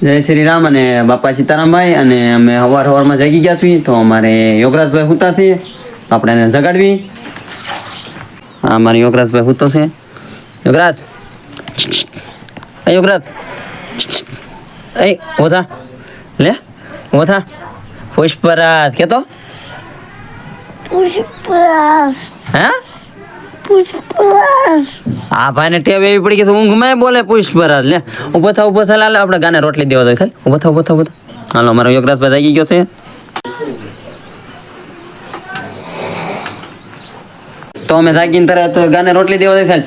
જય શ્રી રામ અને બાપા સીતારામભાઈ. અને અમે સવારમાં જાગી ગયા છીએ તો અમારે યોગરાજભાઈ સૂતા છે, આપણે એને જગાડવી. હા, અમારે યોગરાજભાઈ સૂતો છે. યોગરાજ, યોગરાજ, એ ઓથા લે, ઓથા. પુષ્પરાજ કેતો પુષ્પરાજ. હે પુષ્પરાજ. આ ભાઈને ટેવ એવી પડી કે ઊંઘ માં બોલે પુષ્પરાજ. લે ઉભો થા, ઉભો થા. લે આપણે ગાને રોટલી દેવા દો. ચાલ ઉભો થા, ઉભો થા, ઉભો થા. હાલો, અમારો યોગરાજભાઈ જાગી ગયો છે. તો અમે જાગીને તરત ગાને રોટલી દેવા દે. ચાલ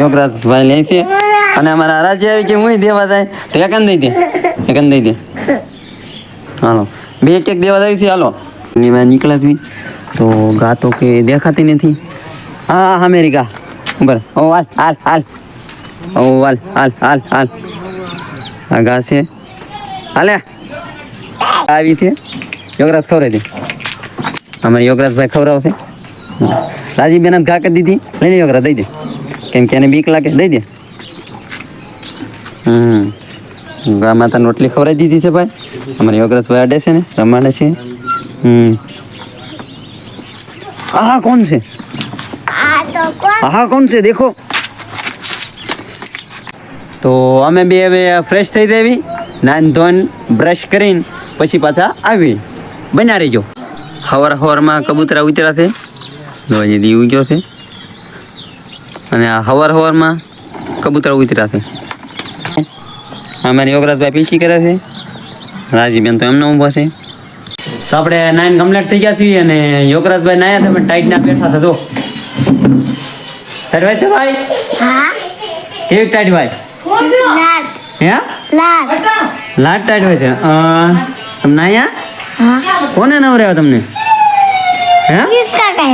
યોગરાજભાઈ લે છે અને અમારા રાજ્ય આવી કે હું દેવા જાય તો એકન દઈ દે, એકન દઈ દે. હાલો, બે એક એક દેવા જાય છે. હાલો નીકળ્યા હતી તો ગા તો કે દેખાતી નથી. હા હા મેરી ગા બરાબર. ઓ હાલ હાલ હાલ, ઓ હાલ હાલ હાલ હાલ. આ ઘા છે. હાલે આવી છે. યોગરાજ ખવડાવી દે. અમારે યોગરાજભાઈ ખવડાવશે. રાજીબેન ઘા કરી દીધી. લઈ લે યોગરાજ, દઈ દે. કેમ કે એને બીક લાગે, દઈ દે. ગા માતાને રોટલી ખવડાવી દીધી છે ભાઈ. અમારે યોગરાજભાઈ અડે છે ને, રમાડે છે. હા કોણ છે? હા કોણ છે દેખો. તો અમે બે હવે ફ્રેશ થઈ દેવી, નાન ધોન બ્રશ કરીને પછી પાછા આવી. બન્યા રહીજો. હવારમાં કબૂતરા ઉતર્યા છે. હજી દી ઉગ્યો છે અને આ હવારમાં કબૂતરા ઉતર્યા છે. અમારી યોગરાજભાઈ પીસી કરે છે. રાજીબેન તો એમને ઊભા છે. તો આપણે 9 કમ્પ્લીટ થઈ ગયા છીએ અને યોગરાજભાઈ નાયા તમે ટાઈટ ના બેઠા થતો. ટાઈટ ભાઈ છે ભાઈ? હા. કેવી ટાઈટ ભાઈ? લાટ. હે? લાટ. લાટ ટાઈટ હોય છે. તમે નાયા? હા. કોને નવરાવ્યો તમને? હે? પિયુષ કાકા.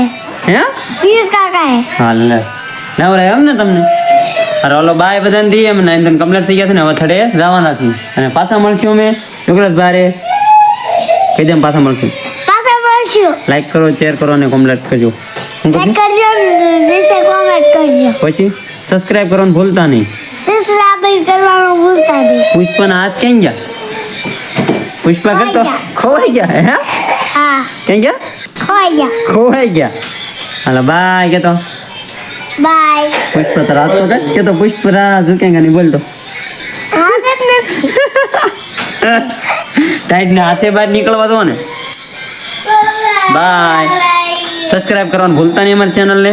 હે? પિયુષ કાકા. હા લે નવરાવ્યો એમ ને તમને? અરે ઓલો બાય બધાને દઈએ અમે 9 કમ્પ્લીટ થઈ ગયા છે ને હવે થડે જવાના છીએ અને પાછા મળશું અમે યોગરાજભાઈ. કહી દે પાછા મળશું. પાછા મળશું. લાઈક કરો, શેર કરો અને કોમેન્ટ કરજો. લાઈક કરજો, નીચે કોમેન્ટ કરજો. પછી સબસ્ક્રાઇબ કરવાનું ભૂલતા નહીં. સબસ્ક્રાઇબ કરવાનું ભૂલતા નહીં. પુષ્પાના હાથ ક્યાં ગયા? પુષ્પા કરતો ખોવાઈ ગયા. હે? હા. ક્યાં ગયા? ખોઈ ગયા. ખોવાઈ ગયા. હાલો બાય કેતો. બાય. પુષ્પા તો રાત તો કેતો પુષ્પરાજ ઝુકેંગા નહીં બોલતો. હાથ જ નથી. ટાઈટ ને હાથે બહાર નીકળવા દો ને. બાય. સબસ્ક્રાઇબ કરવાનું ભૂલતા નહીં અમારી ચેનલને.